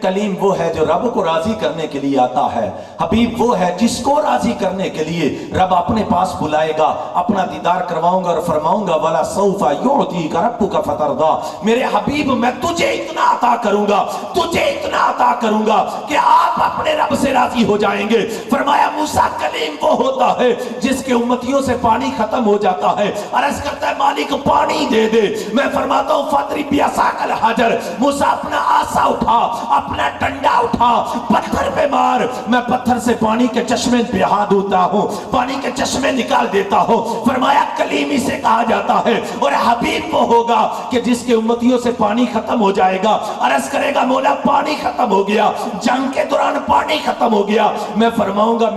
کلیم وہ ہے جو رب کو راضی کرنے کے لیے آتا ہے، حبیب وہ ہے جس کو راضی کرنے کے لیے رب اپنے پاس بلائے گا، اپنا دیدار کرواؤں گا اور فرماؤں گا وَلَا سَوْفَ يُعْطِيكَ رَبُّكَ فَتَرْضَىٰ، میرے حبیب میں تجھے اتنا عطا کروں گا، تجھے اتنا عطا کروں گا کہ آپ اپنے رب سے راضی ہو جائیں گے۔ فرمایا موسیٰ کلیم وہ ہوتا ہے جس کے امتیوں سے پانی ختم ہو جاتا ہے، عرض کرتا ہے مالک پانی دے دے، میں فرماتا ہوں فَاضْرِب بِعَصَاكَ الْحَجَرَ، موسیٰ اپنا آسا اٹھا، اپنا ڈنڈا اٹھا، پتھر پہ مار، میں پتھر سے پانی کے چشمے بہا دیتا ہوں، پانی کے چشمے نکال دیتا ہوں۔ فرمایا کلیمی سے کہا جاتا ہے، اور حبیب وہ ہوگا کہ جس کے امتیوں سے پانی ختم ہو جائے گا، عرض کرے گا مولا پانی ختم ہو گیا، جنگ کے دوران پانی ختم ہو گیا، میں فرماؤں گا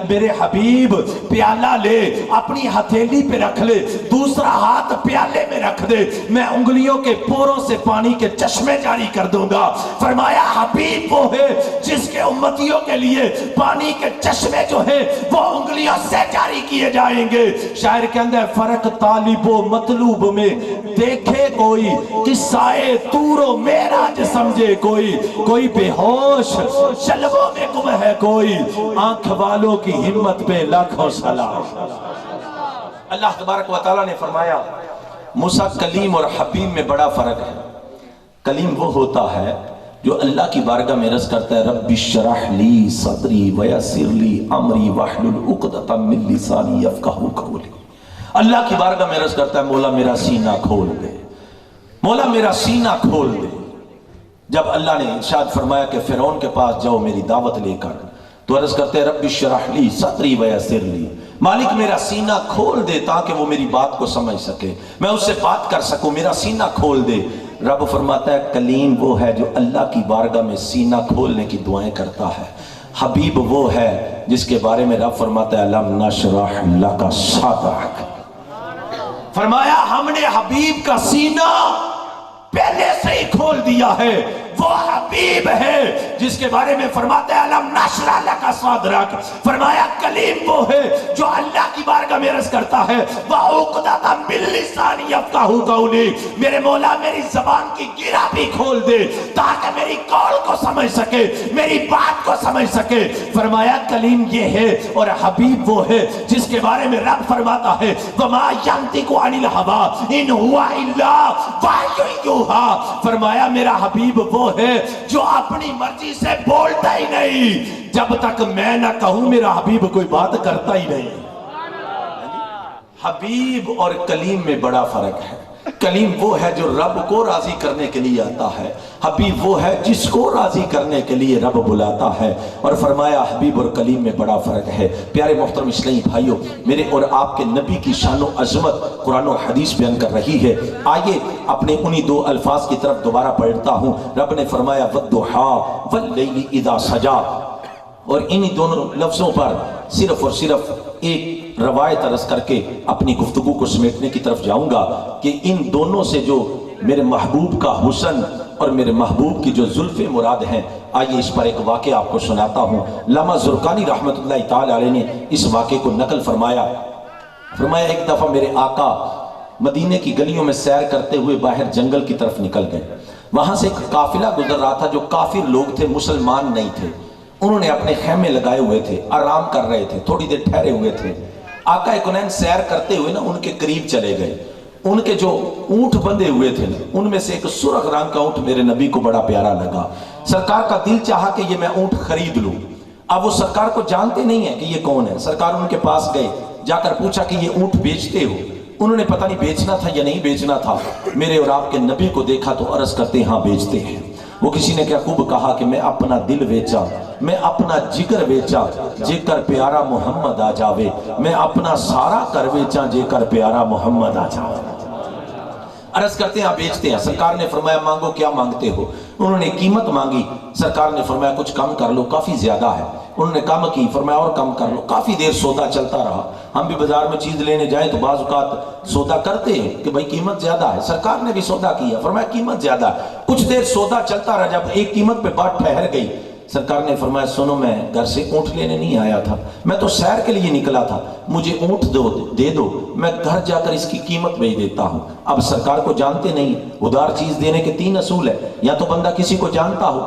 میرے حبیب پیالہ لے، اپنی ہتھیلی پہ رکھ لے، دوسرا ہاتھ پیالے میں رکھ دے، میں انگلیوں کے پوروں سے پانی کے چشمے جاری کر دوں گا۔ فرمایا حبیب وہ ہے جس کے امتیوں کے لیے پانی کے چشمے جو ہے وہ انگلیوں سے جاری کیے جائیں گے۔ شاعر کے اندر فرق طالب و مطلوب میں دیکھے کوئی، قصہ طور و معراج سمجھے کوئی بے ہوش شلووں میں گم ہے کوئی، آنکھ والوں کی ہمت پہ لاکھوں سلام۔ اللہ تبارک و تعالیٰ نے فرمایا موسیٰ کلیم اور حبیب میں بڑا فرق ہے۔ کلیم وہ ہوتا ہے جو اللہ کی بارگاہ میں عرض کرتا ہے رب اشرح لی صدری ویسر لی امری واحلل عقدۃ من لسانی یفقہوا قولی، اللہ کی بارگاہ میں عرض کرتا ہے مولا میرا سینہ کھول دے، مولا میرا سینہ کھول دے۔ جب اللہ نے ارشاد فرمایا کہ فرعون کے پاس جاؤ میری دعوت لے کر، تو عرض کرتے ہیں رب اشرح لی صدری ویسر لی، مالک میرا سینہ کھول دے تاکہ وہ میری بات کو سمجھ سکے، میں اس سے بات کر سکوں، میرا سینہ کھول دے۔ رب فرماتا ہے کلیم وہ ہے جو اللہ کی بارگاہ میں سینہ کھولنے کی دعائیں کرتا ہے، حبیب وہ ہے جس کے بارے میں رب فرماتا ہے الم نشرح لک صدرک، فرمایا ہم نے حبیب کا سینہ پہلے سے ہی کھول دیا ہے۔ وہ حبیب ہے جس کے بارے میں فرماتا ہے الم نشرح لک صدرک، فرمایا کلیم وہ ہے جو اللہ کی بارگاہ میں عرض کرتا ہے وعقدۃ من لسانی یفقہوا قولی، میرے مولا میری زبان کی گرہ بھی کھول دے تاکہ میری قول کو سمجھ سکے، میری بات کو سمجھ سکے۔ فرمایا کلیم یہ ہے اور حبیب وہ ہے جس کے بارے میں رب فرماتا ہے وما ینطق عن الہوی ان ہوا الا وحی یوحی، فرمایا میرا حبیب وہ ہے جو اپنی مرضی سے بولتا ہی نہیں، جب تک میں نہ کہوں میرا حبیب کوئی بات کرتا ہی نہیں۔ حبیب اور کلیم میں بڑا فرق ہے۔ کلیم وہ ہے جو رب کو راضی کرنے کے لیے آتا ہے، حبیب وہ ہے جس کو راضی کرنے کے لیے رب بلاتا ہے۔ اور فرمایا حبیب اور کلیم میں بڑا فرق ہے۔ پیارے محترم اسلامی بھائیوں، میرے اور آپ کے نبی کی شان و عظمت قرآن و حدیث بیان کر رہی ہے۔ آئیے اپنے انہی دو الفاظ کی طرف دوبارہ پڑھتا ہوں۔ رب نے فرمایا وَالضُّحَىٰ وَاللَّيْلِ إِذَا سَجَىٰ، اور انہی دونوں لفظوں پر صرف اور صرف ایک روایت عرض کر کے اپنی گفتگو کو سمیٹنے کی طرف جاؤں گا کہ ان دونوں سے جو میرے محبوب کا حسن اور میرے محبوب کی جو زلف مراد ہیں، آئیے اس پر ایک واقعہ آپ کو سناتا ہوں۔ علامہ زرقانی رحمت اللہ تعالی علیہ نے اس واقعے کو نقل فرمایا ایک دفعہ میرے آقا مدینے کی گلیوں میں سیر کرتے ہوئے باہر جنگل کی طرف نکل گئے، وہاں سے ایک قافلہ گزر رہا تھا جو کافر لوگ تھے، مسلمان نہیں تھے، انہوں نے اپنے خیمے لگائے ہوئے تھے، آرام کر رہے تھے، تھوڑی دیر ٹھہرے ہوئے تھے۔ آقا کونین سیر کرتے ہوئے نا ان کے قریب چلے گئے، ان کے جو اونٹ بندھے ہوئے تھے ان میں سے ایک سرخ رنگ کا اونٹ میرے نبی کو بڑا پیارا لگا، سرکار کا دل چاہا کہ یہ میں اونٹ خرید لوں۔ اب وہ سرکار کو جانتے نہیں ہیں کہ یہ کون ہے، سرکار ان کے پاس گئے، جا کر پوچھا کہ یہ اونٹ بیچتے ہو؟ انہوں نے پتہ نہیں بیچنا تھا یا نہیں بیچنا تھا، میرے اور آپ کے نبی کو دیکھا تو عرض کرتے ہاں بیچتے ہیں۔ وہ کسی نے کیا خوب کہا کہ میں اپنا دل بیچا، میں اپنا جگر بیچا جے کر پیارا محمد آ جاوے، میں اپنا سارا کر بیچا جے کر پیارا محمد آ جاوے۔ عرض کرتے ہیں بیچتے ہیں۔ سرکار نے فرمایا مانگو، کیا مانگتے ہو؟ انہوں نے قیمت مانگی، سرکار نے فرمایا کچھ کم کر لو، کافی زیادہ ہے۔ انہوں نے کم کی، فرمایا اور کم کر لو۔ کافی دیر سودا چلتا رہا۔ ہم بھی بازار میں چیز لینے جائیں تو بعض اوقات سودا کرتے ہیں کہ بھائی قیمت زیادہ ہے، سرکار نے بھی سودا کیا، فرمایا قیمت زیادہ ہے۔ کچھ دیر سودا چلتا رہا، جب ایک قیمت پہ بات ٹھہر گئی، سرکار نے فرمایا سنو، میں گھر سے اونٹ لینے نہیں آیا تھا، میں تو سیر کے لیے نکلا تھا، مجھے اونٹ دے دو، میں گھر جا کر اس کی قیمت بھیج دیتا ہوں۔ اب سرکار کو جانتے نہیں، ادار چیز دینے کے 3 اصول ہے، یا تو بندہ کسی کو جانتا ہو،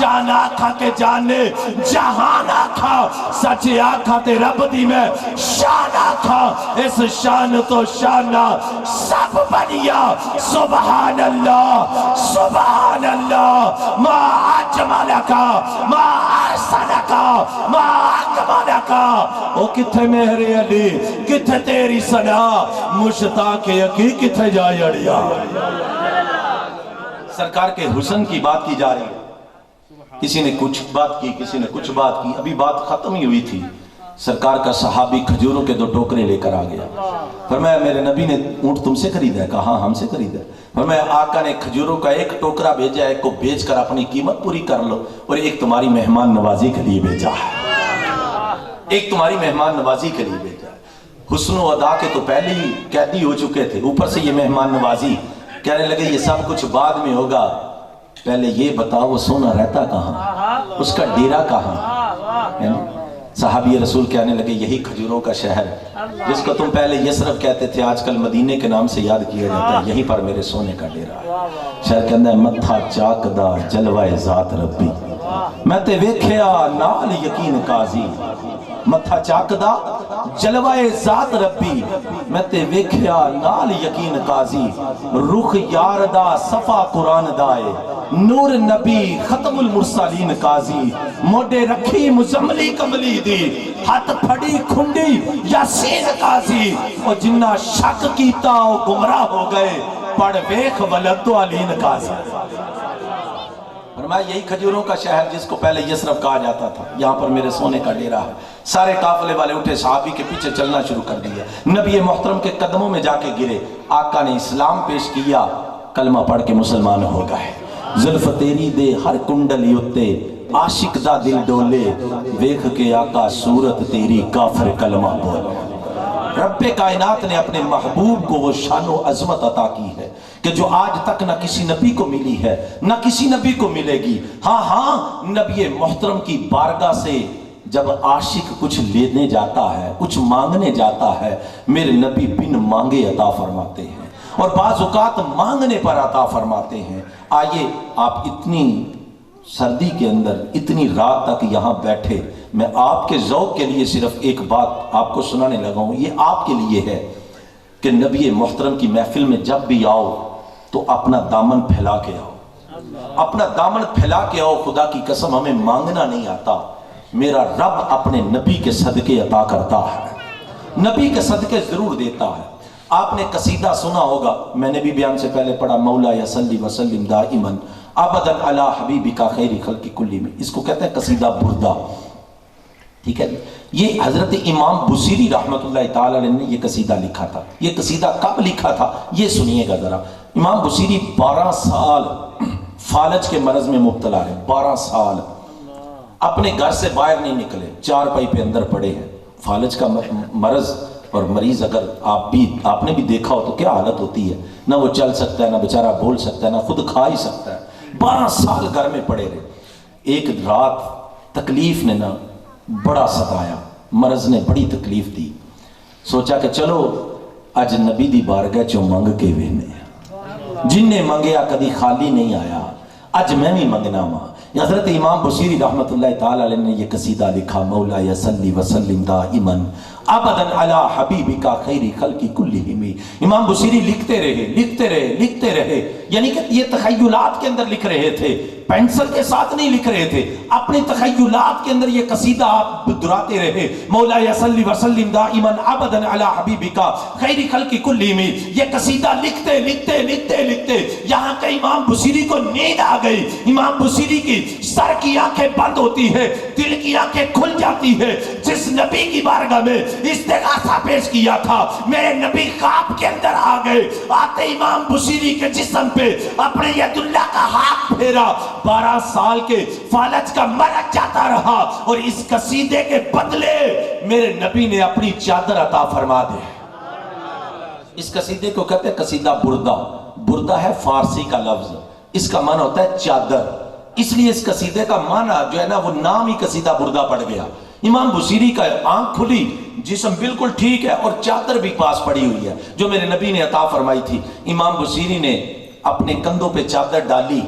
جان آکھا کے جانے جہان آکھا سچ آکھا تے رب دی میں شان آکھا اس شان تو شانہ سب بنیا سبحان اللہ سبحان اللہ ما اجملکا ما احسنکا ما اکملکا او کتھے میرے علی کتھے تیری ثنا مشتاق یقی کتھے جا اڑیا سرکار کے حسن کی بات کی جا رہی ہے کسی نے کچھ بات کی کسی نے کچھ بات کی ابھی بات ختم ہی ہوئی تھی سرکار کا صحابی کھجوروں کے 2 ٹوکرے لے کر آ گیا فرمایا میرے نبی نے اونٹ تم سے خریدا ہے کہا ہاں ہم سے خریدا ہے فرمایا آقا نے کھجوروں کا 1 ٹوکرا بھیجا ہے ایک کو بیچ کر اپنی قیمت پوری کر لو اور ایک تمہاری مہمان نوازی کے لیے بھیجا ہے ایک تمہاری مہمان نوازی کے لیے بھیجا ہے حسن و ادا کے تو پہلے ہی قیدی ہو چکے تھے اوپر سے یہ مہمان نوازی کہنے لگے یہ سب کچھ بعد میں ہوگا پہلے یہ بتاؤ وہ سونا رہتا کہاں اس کا ڈیرا کہاں صحابی رسول کہنے لگے یہی کھجوروں کا شہر جس کو تم پہلے یسرف کہتے تھے آج کل مدینے کے نام سے یاد کیا جاتا ہے یہیں پر میرے سونے کا ڈیرا ہے شہر کہندہ ہے متھا چاکدہ جلوہ ذات ربی میں تے ویکھیا نال یقین قاضی متھا چاکدہ جلوہ ذات ربی میں تے ویکھیا نال یقین قاضی رخ یاردہ صفا قرآن دائے نور نبی ختم المرسلین قاضی موڈے رکھی مزملی کملی دی ہاتھ پھڑی کھنڈی یاسین قاضی اور جنہ شک کیتا وہ گمراہ ہو گئے پڑھ ویکھ ولد علین قاضی فرمایا یہی کھجوروں کا شہر جس کو پہلے یسرف کہا جاتا تھا یہاں پر میرے سونے کا ڈیرا ہے سارے قافلے والے اٹھے صحابی کے پیچھے چلنا شروع کر دیا نبی محترم کے قدموں میں جا کے گرے آقا نے اسلام پیش کیا کلمہ پڑھ کے مسلمان ہو گئے زلف تیری دے ہر کنڈلی اتے عاشق دا دل ڈولے ویکھ کے آقا صورت تیری کافر کلمہ بولے رب کائنات نے اپنے محبوب کو وہ شان و عظمت عطا کی ہے کہ جو آج تک نہ کسی نبی کو ملی ہے نہ کسی نبی کو ملے گی ہاں نبی محترم کی بارگاہ سے جب عاشق کچھ لینے جاتا ہے کچھ مانگنے جاتا ہے میرے نبی بن مانگے عطا فرماتے ہیں اور بعض اوقات مانگنے پر عطا فرماتے ہیں آئیے آپ اتنی سردی کے اندر اتنی رات تک یہاں بیٹھے میں آپ کے ذوق کے لیے صرف ایک بات آپ کو سنانے لگا ہوں یہ آپ کے لیے ہے کہ نبی محترم کی محفل میں جب بھی آؤ تو اپنا دامن پھیلا کے آؤ اپنا دامن پھیلا کے آؤ خدا کی قسم ہمیں مانگنا نہیں آتا میرا رب اپنے نبی کے صدقے عطا کرتا ہے نبی کے صدقے ضرور دیتا ہے آپ نے قصیدہ سنا ہوگا میں نے بھی بیان سے پہلے پڑھا مولا یا صلی وسلم دائما ابدا علی حبیبک خیر خلق کلی میں اس کو کہتے ہیں قصیدہ بردہ ٹھیک ہے یہ حضرت امام بصیری رحمت اللہ تعالی علیہ نے یہ قصیدہ لکھا تھا یہ قصیدہ کب لکھا تھا یہ سنیے گا ذرا امام بصیری 12 سال فالج کے مرض میں مبتلا رہے 12 سال اپنے گھر سے باہر نہیں نکلے 4 پائی پہ اندر پڑے ہیں فالج کا مرض اور مریض اگر آپ نے بھی دیکھا ہو تو کیا حالت ہوتی ہے نہ وہ چل سکتا ہے نہ بیچارہ بول سکتا ہے نہ خود کھا ہی سکتا ہے 12 سال گھر میں پڑے رہے ایک رات تکلیف نے نہ بڑا ستایا مرض نے بڑی تکلیف دی سوچا کہ چلو اج نبی دی بارگاہ چوں منگ کے وینے جن نے منگیا کدی خالی نہیں آیا اج میں بھی منگنا ماں حضرت امام بصیری رحمت اللہ تعالی علیہ نے یہ قصیدہ لکھا مولا یا صلی وسلم دائما ابدا علی حبیبک خیر خلق کلہم امام بصیری لکھتے رہے یعنی کہ یہ تخیلات کے اندر لکھ رہے تھے پینسل کے ساتھ نہیں لکھ رہے تھے اپنے تخیلات کے اندر یہ قصیدہ آپ دراتے رہے مولا یا صلی وسلم دائما ابدا علی حبیبک خیر خلق کلہم یہ قصیدہ لکھتے یہاں کہ امام بصیری کو نیند آ گئی امام بصیری کی سر کی آنکھیں بند ہوتی ہے دل کی آنکھیں کھل جاتی ہے جس نبی کی بارگاہ میں استغاثہ پیش کیا تھا میرے نبی خواب کے اندر آ گئے آتے امام بصیری کے جسم پہ اپنے ید اللہ کا ہاتھ پھیرا 12 سال کے فالج کا مرض جاتا رہا اور اس قصیدے کے بدلے میرے نبی نے اپنی چادر عطا فرما دے اس قصیدے کو کہتے ہیں قصیدہ بردہ ہے فارسی کا لفظ اس کا معنی ہوتا ہے چادر اس لیے اس قصیدے کا معنی جو ہے نا وہ نام ہی قصیدہ بردہ پڑ گیا امام بصیری کا آنکھ کھلی جسم بالکل ٹھیک ہے اور چادر بھی پاس پڑی ہوئی ہے جو میرے نبی نے عطا فرمائی تھی امام بصیری نے اپنے کندھوں پہ چادر ڈالی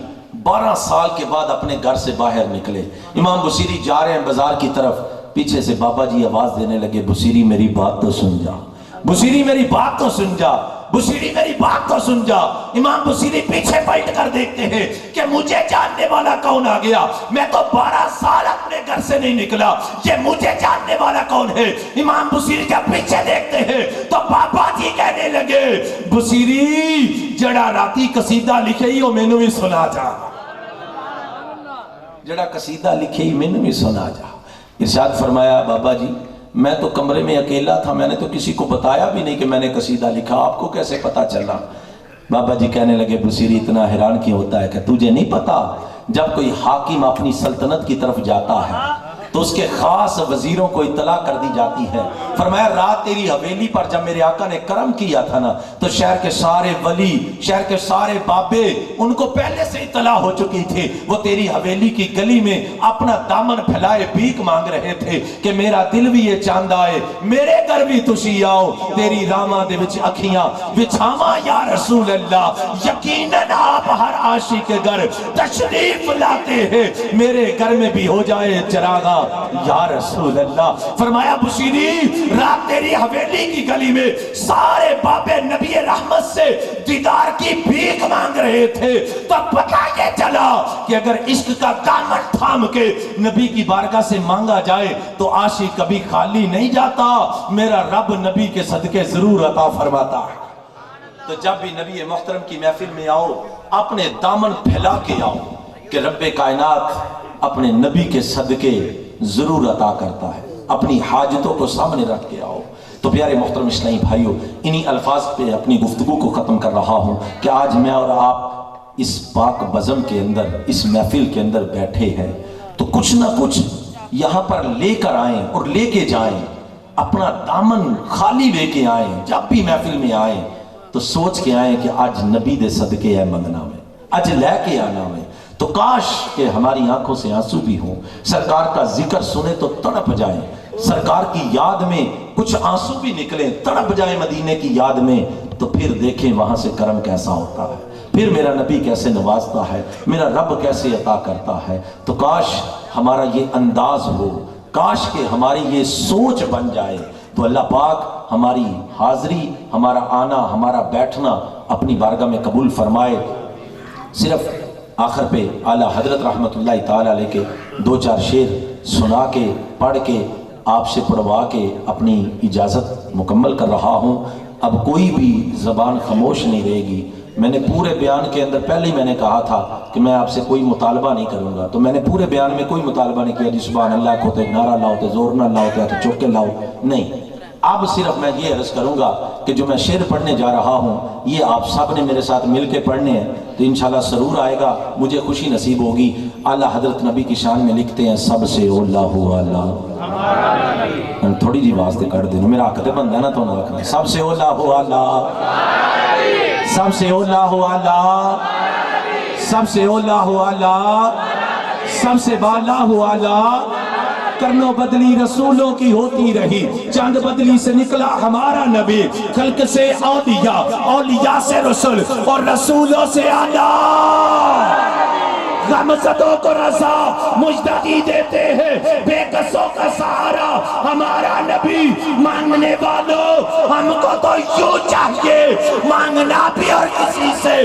12 سال کے بعد اپنے گھر سے باہر نکلے. امام بصیری جا رہے ہیں بازار کی طرف، پیچھے سے بابا جی آواز دینے لگے، بصیری میری بات تو سن جا، بصیری میری بات تو سن جا، بصیری میری بات تو سن جا. امام بصیری پیچھے پلٹ کر دیکھتے ہیں کہ مجھے جاننے والا کون آ گیا؟ میں تو 12 سال اپنے گھر سے نہیں نکلا، یہ مجھے جاننے والا کون ہے؟ امام بصیری جب پیچھے دیکھتے ہیں تو بابا جی کہنے لگے، بصیری جڑا راتی قصیدہ لکھے ہی وہ میں نے بھی سنا جا، جڑا قصیدہ لکھے ہی میں نے بھی سنا جا. ارشاد فرمایا، بابا جی میں تو کمرے میں اکیلا تھا، میں نے تو کسی کو بتایا بھی نہیں کہ میں نے قصیدہ لکھا، آپ کو کیسے پتا چلا؟ بابا جی کہنے لگے، بصیری اتنا حیران کیوں ہوتا ہے کہ تجھے نہیں پتا جب کوئی حاکم اپنی سلطنت کی طرف جاتا ہے تو اس کے خاص وزیروں کو اطلاع کر دی جاتی ہے. فرمایا رات تیری حویلی پر جب میرے آقا نے کرم کیا تھا نا تو شہر کے سارے ولی، شہر کے سارے بابے ان کو پہلے سے اطلاع ہو چکی تھی. وہ تیری حویلی کی گلی میں اپنا دامن پھیلائے بھیک مانگ رہے تھے کہ میرا دل بھی یہ چاہتا ہے میرے گھر بھی تسی آؤ، تیری راما دے وچ اکھیاں بچھاواں یا رسول اللہ. یقیناً آپ ہر عاشق کے گھر تشریف لاتے ہیں، میرے گھر میں بھی ہو جائے چراغاں یا رسول اللہ. فرمایا بصیری رات تیری حویلی کی گلی میں سارے بابے نبی رحمت سے دیدار کی بھیک مانگ رہے تھے تو پتہ یہ چلا کہ اگر عشق کا دامن تھام کے نبی کی بارگاہ سے مانگا جائے تو عاشق کبھی خالی نہیں جاتا، میرا رب نبی کے صدقے ضرور عطا فرماتا ہے. تو جب بھی نبی محترم کی محفل میں آؤ اپنے دامن پھیلا کے آؤ کہ رب کائنات اپنے نبی کے صدقے ضرور عطا کرتا ہے. اپنی حاجتوں کو سامنے رکھ کے آؤ. تو پیارے محترم اسلامی بھائیوں، انہی الفاظ پہ اپنی گفتگو کو ختم کر رہا ہوں کہ آج میں اور آپ اس پاک بزم کے اندر، اس محفل کے اندر بیٹھے ہیں تو کچھ نہ کچھ یہاں پر لے کر آئیں اور لے کے جائیں. اپنا دامن خالی لے کے آئیں. جب بھی محفل میں آئیں تو سوچ کے آئیں کہ آج نبی دے صدقے ہے منگنا میں، آج لے کے آنا میں. تو کاش کہ ہماری آنکھوں سے آنسو بھی ہوں، سرکار کا ذکر سنے تو تڑپ جائیں، سرکار کی یاد میں کچھ آنسو بھی نکلیں، تڑپ جائیں مدینے کی یاد میں. تو پھر دیکھیں وہاں سے کرم کیسا ہوتا ہے، پھر میرا نبی کیسے نوازتا ہے، میرا رب کیسے عطا کرتا ہے. تو کاش ہمارا یہ انداز ہو، کاش کہ ہماری یہ سوچ بن جائے. تو اللہ پاک ہماری حاضری، ہمارا آنا، ہمارا بیٹھنا اپنی بارگاہ میں قبول فرمائے. صرف آخر پہ اعلیٰ حضرت رحمت اللہ تعالیٰ علیہ کے 2-4 شعر سنا کے پڑھ کے آپ سے پڑھوا کے اپنی اجازت مکمل کر رہا ہوں. اب کوئی بھی زبان خاموش نہیں رہے گی. میں نے پورے بیان کے اندر پہلے ہی میں نے کہا تھا کہ میں آپ سے کوئی مطالبہ نہیں کروں گا، تو میں نے پورے بیان میں کوئی مطالبہ نہیں کیا جی سبحان اللہ کو تو نعرہ لاؤ، تو زور نہ لاؤ، تو چوکے لاؤ، نہیں. اب صرف میں یہ عرض کروں گا کہ جو میں شعر پڑھنے جا رہا ہوں یہ آپ سب نے میرے ساتھ مل کے پڑھنے ہیں تو انشاءاللہ سرور آئے گا، مجھے خوشی نصیب ہوگی. اعلیٰ حضرت نبی کی شان میں لکھتے ہیں، سب سے اولا ہوا اللہ. تھوڑی جی آواز کر دینا، میرا حق تے بندا ہے نا تو نہ رکھنا. سب سے اولا ہوا اللہ، سب سے اولا ہوا اللہ، سب سے اولا ہوا اللہ، سب سے بالا ہوا اللہ. کرنوں بدلی رسولوں کی ہوتی رہی، چاند بدلی سے نکلا ہمارا نبی. خلق سے اولیاء، اولیاء سے رسول اور رسولوں سے آلہ. غمزدوں کو رضا مجددی دیتے ہیں، بے کسوں کا سہارا ہمارا نبی. مانگنے والوں ہم کو تو یوں چاہیے، مانگنا بھی اور کسی سے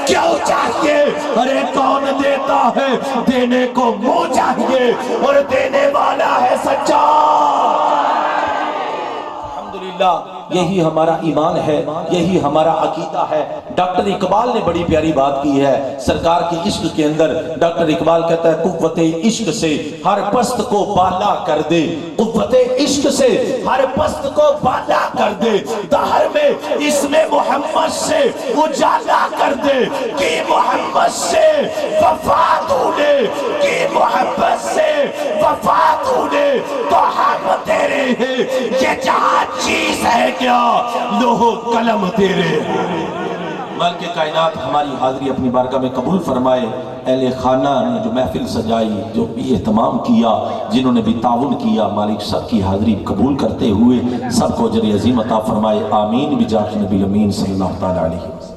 کیوں چاہیے. ارے کون دیتا ہے، دینے کو منہ چاہیے اور دینے والا ہے سچا. الحمدللہ یہی ہمارا ایمان ہے، یہی ہمارا عقیدہ ہے. ڈاکٹر اقبال نے بڑی پیاری بات کی ہے سرکار کے عشق کے اندر. ڈاکٹر اقبال کہتا ہے قوت عشق سے ہر پست کو بالا کر دے، قوت عشق سے ہر پست کو بالا کر دے. دہر میں اسم محمد سے اجالا کر دے، کہ محمد سے وفا تو نے، کہ محمد سے وفا تو نے. تو ہم تیرے ہیں، یہ جہاں چیز ہے کیا، لوہ قلم تیرے. مالک کائنات ہماری حاضری اپنی بارگاہ میں قبول فرمائے. اہل خانہ نے جو محفل سجائی، جو بھی اہتمام کیا، جنہوں نے بھی تعاون کیا، مالک سب کی حاضری قبول کرتے ہوئے سب کو اجر عظیم عطا فرمائے. آمین بجاہ نبی امین صلی اللہ تعالیٰ علیہ وسلم.